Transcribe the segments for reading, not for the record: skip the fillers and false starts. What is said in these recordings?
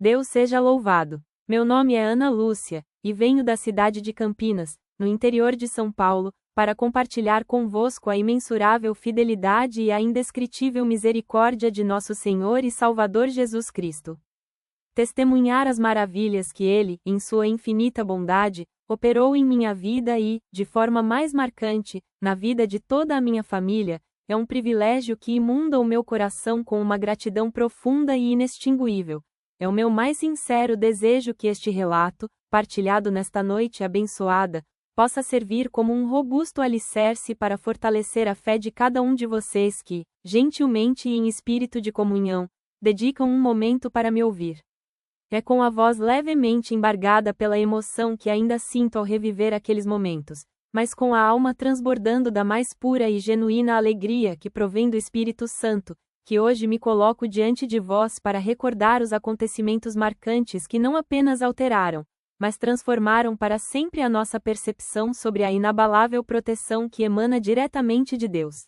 Deus seja louvado. Meu nome é Ana Lúcia, e venho da cidade de Campinas, no interior de São Paulo, para compartilhar convosco a imensurável fidelidade e a indescritível misericórdia de nosso Senhor e Salvador Jesus Cristo. Testemunhar as maravilhas que Ele, em sua infinita bondade, operou em minha vida e, de forma mais marcante, na vida de toda a minha família, é um privilégio que inunda o meu coração com uma gratidão profunda e inextinguível. É o meu mais sincero desejo que este relato, partilhado nesta noite abençoada, possa servir como um robusto alicerce para fortalecer a fé de cada um de vocês que, gentilmente e em espírito de comunhão, dedicam um momento para me ouvir. É com a voz levemente embargada pela emoção que ainda sinto ao reviver aqueles momentos, mas com a alma transbordando da mais pura e genuína alegria que provém do Espírito Santo, que hoje me coloco diante de vós para recordar os acontecimentos marcantes que não apenas alteraram, mas transformaram para sempre a nossa percepção sobre a inabalável proteção que emana diretamente de Deus.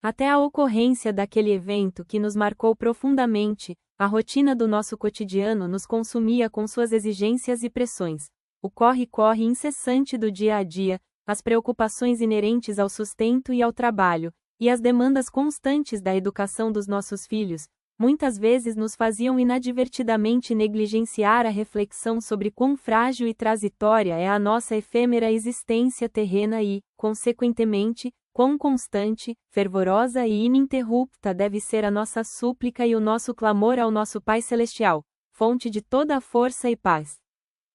Até a ocorrência daquele evento que nos marcou profundamente, a rotina do nosso cotidiano nos consumia com suas exigências e pressões, o corre-corre incessante do dia a dia, as preocupações inerentes ao sustento e ao trabalho, e as demandas constantes da educação dos nossos filhos, muitas vezes nos faziam inadvertidamente negligenciar a reflexão sobre quão frágil e transitória é a nossa efêmera existência terrena e, consequentemente, quão constante, fervorosa e ininterrupta deve ser a nossa súplica e o nosso clamor ao nosso Pai Celestial, fonte de toda a força e paz.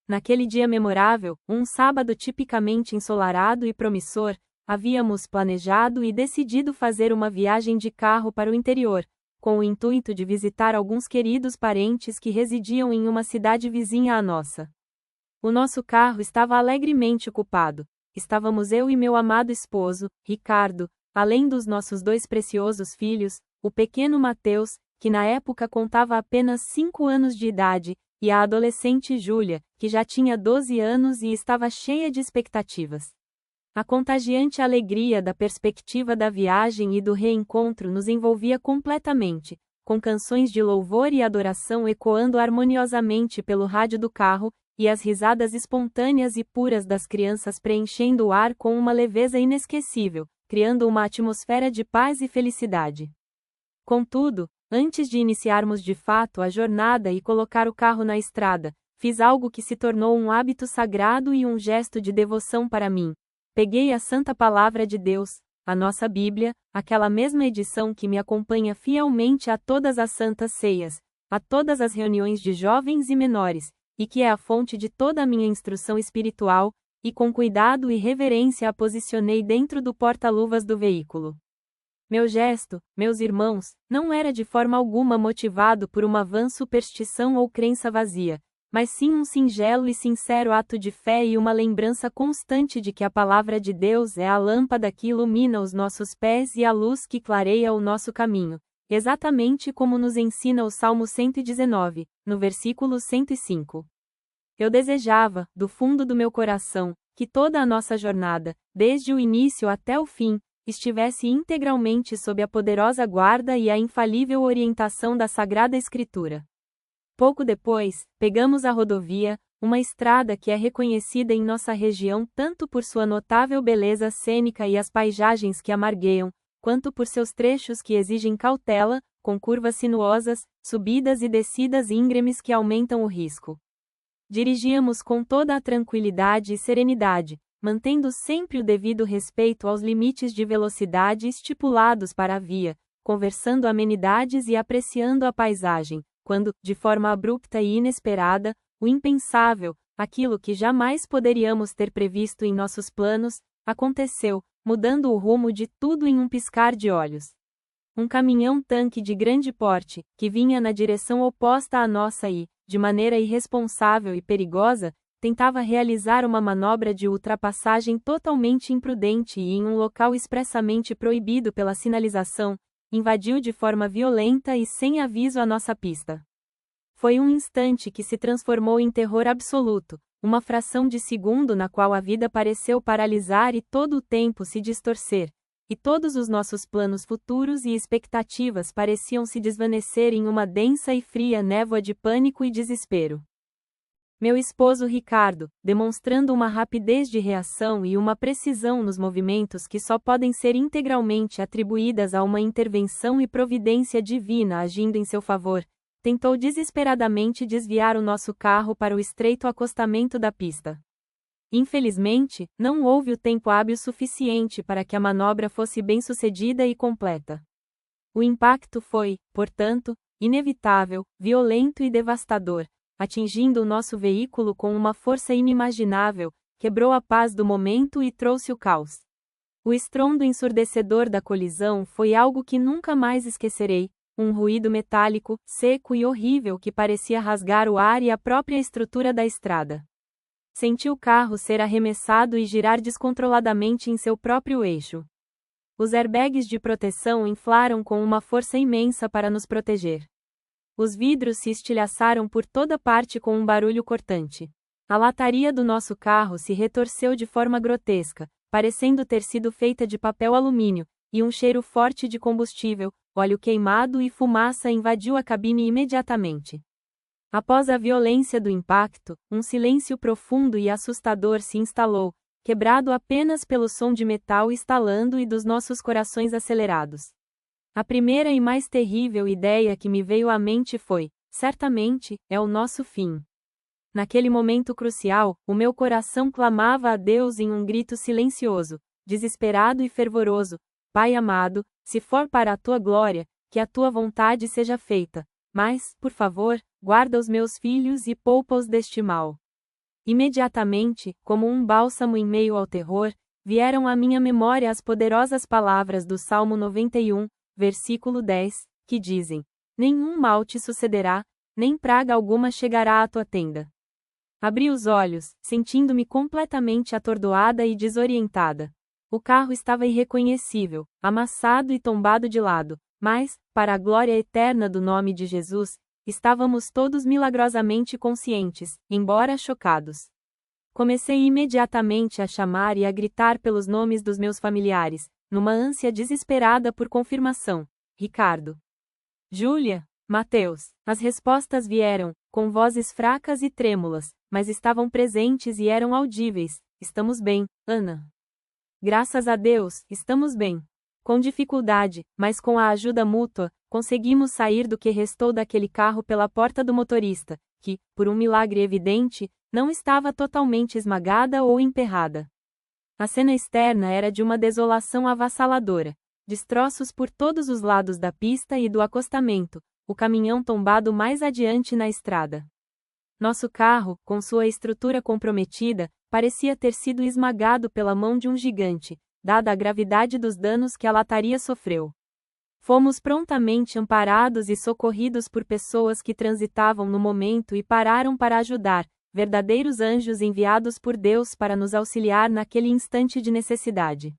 Naquele dia memorável, um sábado tipicamente ensolarado e promissor, havíamos planejado e decidido fazer uma viagem de carro para o interior, com o intuito de visitar alguns queridos parentes que residiam em uma cidade vizinha à nossa. O nosso carro estava alegremente ocupado. Estávamos eu e meu amado esposo, Ricardo, além dos nossos 2 preciosos filhos, o pequeno Mateus, que na época contava apenas 5 anos de idade, e a adolescente Júlia, que já tinha 12 anos e estava cheia de expectativas. A contagiante alegria da perspectiva da viagem e do reencontro nos envolvia completamente, com canções de louvor e adoração ecoando harmoniosamente pelo rádio do carro, e as risadas espontâneas e puras das crianças preenchendo o ar com uma leveza inesquecível, criando uma atmosfera de paz e felicidade. Contudo, antes de iniciarmos de fato a jornada e colocar o carro na estrada, fiz algo que se tornou um hábito sagrado e um gesto de devoção para mim. Peguei a Santa Palavra de Deus, a nossa Bíblia, aquela mesma edição que me acompanha fielmente a todas as santas ceias, a todas as reuniões de jovens e menores, e que é a fonte de toda a minha instrução espiritual, e com cuidado e reverência a posicionei dentro do porta-luvas do veículo. Meu gesto, meus irmãos, não era de forma alguma motivado por uma vã superstição ou crença vazia, mas sim um singelo e sincero ato de fé e uma lembrança constante de que a palavra de Deus é a lâmpada que ilumina os nossos pés e a luz que clareia o nosso caminho, exatamente como nos ensina o Salmo 119, no versículo 105. Eu desejava, do fundo do meu coração, que toda a nossa jornada, desde o início até o fim, estivesse integralmente sob a poderosa guarda e a infalível orientação da Sagrada Escritura. Pouco depois, pegamos a rodovia, uma estrada que é reconhecida em nossa região tanto por sua notável beleza cênica e as paisagens que a margueiam, quanto por seus trechos que exigem cautela, com curvas sinuosas, subidas e descidas íngremes que aumentam o risco. Dirigíamos com toda a tranquilidade e serenidade, mantendo sempre o devido respeito aos limites de velocidade estipulados para a via, conversando amenidades e apreciando a paisagem, quando, de forma abrupta e inesperada, o impensável, aquilo que jamais poderíamos ter previsto em nossos planos, aconteceu, mudando o rumo de tudo em um piscar de olhos. Um caminhão-tanque de grande porte, que vinha na direção oposta à nossa e, de maneira irresponsável e perigosa, tentava realizar uma manobra de ultrapassagem totalmente imprudente e em um local expressamente proibido pela sinalização, invadiu de forma violenta e sem aviso a nossa pista. Foi um instante que se transformou em terror absoluto, uma fração de segundo na qual a vida pareceu paralisar e todo o tempo se distorcer, e todos os nossos planos futuros e expectativas pareciam se desvanecer em uma densa e fria névoa de pânico e desespero. Meu esposo Ricardo, demonstrando uma rapidez de reação e uma precisão nos movimentos que só podem ser integralmente atribuídas a uma intervenção e providência divina agindo em seu favor, tentou desesperadamente desviar o nosso carro para o estreito acostamento da pista. Infelizmente, não houve o tempo hábil suficiente para que a manobra fosse bem-sucedida e completa. O impacto foi, portanto, inevitável, violento e devastador, atingindo o nosso veículo com uma força inimaginável, quebrou a paz do momento e trouxe o caos. O estrondo ensurdecedor da colisão foi algo que nunca mais esquecerei, um ruído metálico, seco e horrível que parecia rasgar o ar e a própria estrutura da estrada. Senti o carro ser arremessado e girar descontroladamente em seu próprio eixo. Os airbags de proteção inflaram com uma força imensa para nos proteger. Os vidros se estilhaçaram por toda parte com um barulho cortante. A lataria do nosso carro se retorceu de forma grotesca, parecendo ter sido feita de papel alumínio, e um cheiro forte de combustível, óleo queimado e fumaça invadiu a cabine imediatamente. Após a violência do impacto, um silêncio profundo e assustador se instalou, quebrado apenas pelo som de metal estalando e dos nossos corações acelerados. A primeira e mais terrível ideia que me veio à mente foi: certamente, é o nosso fim. Naquele momento crucial, o meu coração clamava a Deus em um grito silencioso, desesperado e fervoroso: Pai amado, se for para a tua glória, que a tua vontade seja feita, mas, por favor, guarda os meus filhos e poupa-os deste mal. Imediatamente, como um bálsamo em meio ao terror, vieram à minha memória as poderosas palavras do Salmo 91, versículo 10, que dizem: Nenhum mal te sucederá, nem praga alguma chegará à tua tenda. Abri os olhos, sentindo-me completamente atordoada e desorientada. O carro estava irreconhecível, amassado e tombado de lado, mas, para a glória eterna do nome de Jesus, estávamos todos milagrosamente conscientes, embora chocados. Comecei imediatamente a chamar e a gritar pelos nomes dos meus familiares, numa ânsia desesperada por confirmação: Ricardo, Júlia, Mateus. As respostas vieram, com vozes fracas e trêmulas, mas estavam presentes e eram audíveis: Estamos bem, Ana. Graças a Deus, estamos bem. Com dificuldade, mas com a ajuda mútua, conseguimos sair do que restou daquele carro pela porta do motorista, que, por um milagre evidente, não estava totalmente esmagada ou emperrada. A cena externa era de uma desolação avassaladora. Destroços por todos os lados da pista e do acostamento, o caminhão tombado mais adiante na estrada. Nosso carro, com sua estrutura comprometida, parecia ter sido esmagado pela mão de um gigante, dada a gravidade dos danos que a lataria sofreu. Fomos prontamente amparados e socorridos por pessoas que transitavam no momento e pararam para ajudar, verdadeiros anjos enviados por Deus para nos auxiliar naquele instante de necessidade.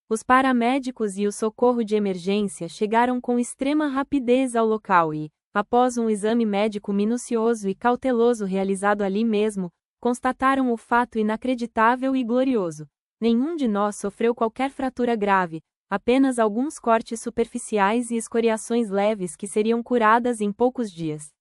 Os paramédicos e o socorro de emergência chegaram com extrema rapidez ao local e, após um exame médico minucioso e cauteloso realizado ali mesmo, constataram o fato inacreditável e glorioso: nenhum de nós sofreu qualquer fratura grave, apenas alguns cortes superficiais e escoriações leves que seriam curadas em poucos dias.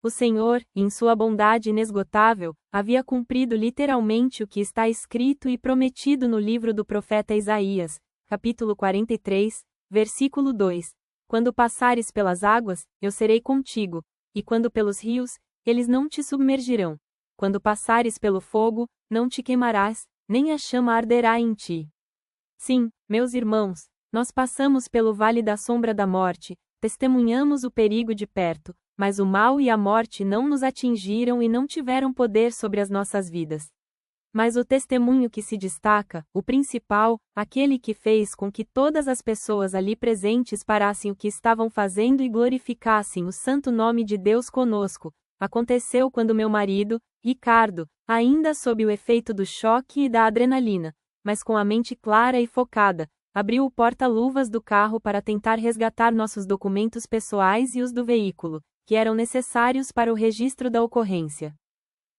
O Senhor, em sua bondade inesgotável, havia cumprido literalmente o que está escrito e prometido no livro do profeta Isaías, capítulo 43, versículo 2. Quando passares pelas águas, eu serei contigo, e quando pelos rios, eles não te submergirão. Quando passares pelo fogo, não te queimarás, nem a chama arderá em ti. Sim, meus irmãos, nós passamos pelo vale da sombra da morte, testemunhamos o perigo de perto, mas o mal e a morte não nos atingiram e não tiveram poder sobre as nossas vidas. Mas o testemunho que se destaca, o principal, aquele que fez com que todas as pessoas ali presentes parassem o que estavam fazendo e glorificassem o santo nome de Deus conosco, aconteceu quando meu marido, Ricardo, ainda sob o efeito do choque e da adrenalina, mas com a mente clara e focada, abriu o porta-luvas do carro para tentar resgatar nossos documentos pessoais e os do veículo, que eram necessários para o registro da ocorrência.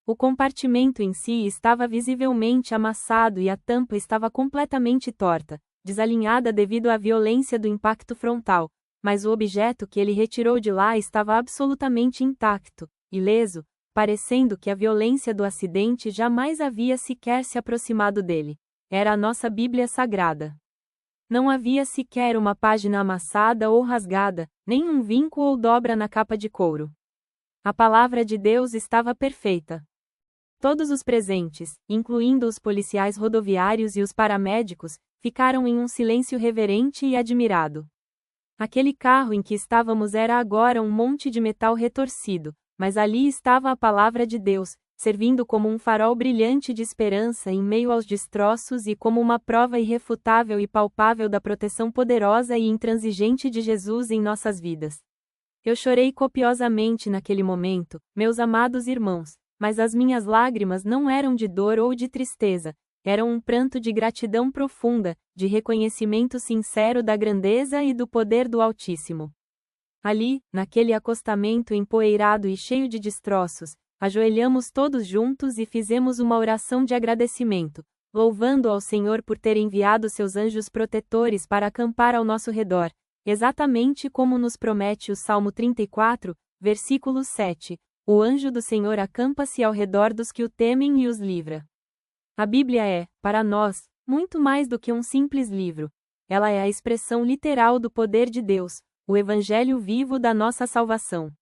O compartimento em si estava visivelmente amassado e a tampa estava completamente torta, desalinhada devido à violência do impacto frontal, mas o objeto que ele retirou de lá estava absolutamente intacto, ileso, parecendo que a violência do acidente jamais havia sequer se aproximado dele. Era a nossa Bíblia Sagrada. Não havia sequer uma página amassada ou rasgada, nem um vinco ou dobra na capa de couro. A palavra de Deus estava perfeita. Todos os presentes, incluindo os policiais rodoviários e os paramédicos, ficaram em um silêncio reverente e admirado. Aquele carro em que estávamos era agora um monte de metal retorcido, mas ali estava a palavra de Deus, servindo como um farol brilhante de esperança em meio aos destroços e como uma prova irrefutável e palpável da proteção poderosa e intransigente de Jesus em nossas vidas. Eu chorei copiosamente naquele momento, meus amados irmãos, mas as minhas lágrimas não eram de dor ou de tristeza, eram um pranto de gratidão profunda, de reconhecimento sincero da grandeza e do poder do Altíssimo. Ali, naquele acostamento empoeirado e cheio de destroços, ajoelhamos todos juntos e fizemos uma oração de agradecimento, louvando ao Senhor por ter enviado seus anjos protetores para acampar ao nosso redor, exatamente como nos promete o Salmo 34, versículo 7, o anjo do Senhor acampa-se ao redor dos que o temem e os livra. A Bíblia é, para nós, muito mais do que um simples livro. Ela é a expressão literal do poder de Deus, o Evangelho vivo da nossa salvação.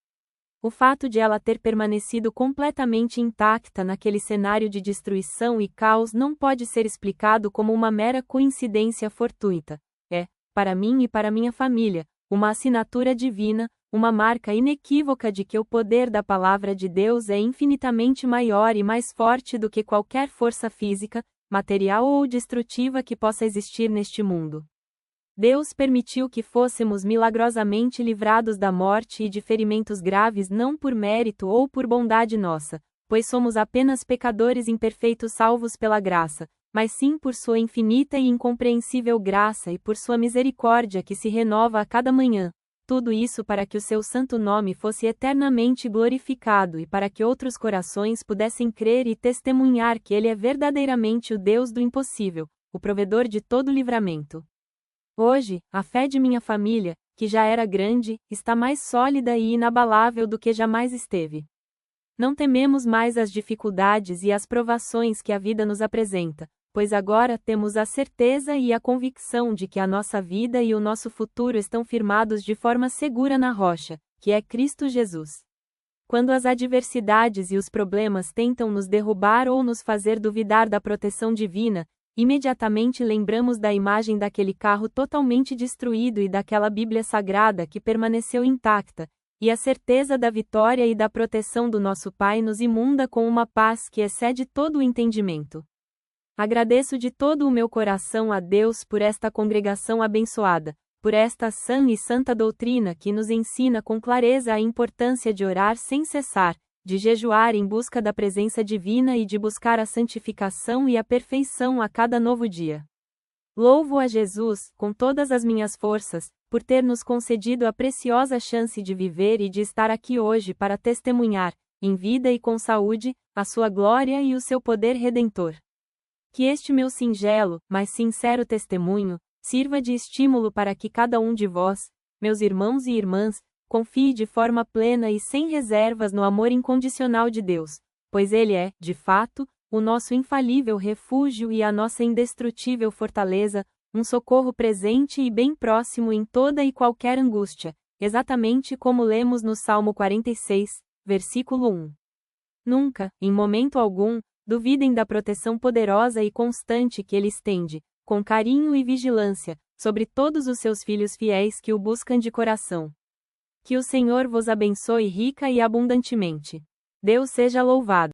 O fato de ela ter permanecido completamente intacta naquele cenário de destruição e caos não pode ser explicado como uma mera coincidência fortuita. É, para mim e para minha família, uma assinatura divina, uma marca inequívoca de que o poder da palavra de Deus é infinitamente maior e mais forte do que qualquer força física, material ou destrutiva que possa existir neste mundo. Deus permitiu que fôssemos milagrosamente livrados da morte e de ferimentos graves não por mérito ou por bondade nossa, pois somos apenas pecadores imperfeitos salvos pela graça, mas sim por sua infinita e incompreensível graça e por sua misericórdia que se renova a cada manhã. Tudo isso para que o seu santo nome fosse eternamente glorificado e para que outros corações pudessem crer e testemunhar que Ele é verdadeiramente o Deus do impossível, o provedor de todo livramento. Hoje, a fé de minha família, que já era grande, está mais sólida e inabalável do que jamais esteve. Não tememos mais as dificuldades e as provações que a vida nos apresenta, pois agora temos a certeza e a convicção de que a nossa vida e o nosso futuro estão firmados de forma segura na rocha, que é Cristo Jesus. Quando as adversidades e os problemas tentam nos derrubar ou nos fazer duvidar da proteção divina, imediatamente lembramos da imagem daquele carro totalmente destruído e daquela Bíblia Sagrada que permaneceu intacta, e a certeza da vitória e da proteção do nosso Pai nos inunda com uma paz que excede todo o entendimento. Agradeço de todo o meu coração a Deus por esta congregação abençoada, por esta sã e santa doutrina que nos ensina com clareza a importância de orar sem cessar, de jejuar em busca da presença divina e de buscar a santificação e a perfeição a cada novo dia. Louvo a Jesus, com todas as minhas forças, por ter nos concedido a preciosa chance de viver e de estar aqui hoje para testemunhar, em vida e com saúde, a sua glória e o seu poder redentor. Que este meu singelo, mas sincero testemunho, sirva de estímulo para que cada um de vós, meus irmãos e irmãs, confie de forma plena e sem reservas no amor incondicional de Deus, pois Ele é, de fato, o nosso infalível refúgio e a nossa indestrutível fortaleza, um socorro presente e bem próximo em toda e qualquer angústia, exatamente como lemos no Salmo 46, versículo 1. Nunca, em momento algum, duvidem da proteção poderosa e constante que Ele estende, com carinho e vigilância, sobre todos os seus filhos fiéis que o buscam de coração. Que o Senhor vos abençoe rica e abundantemente. Deus seja louvado.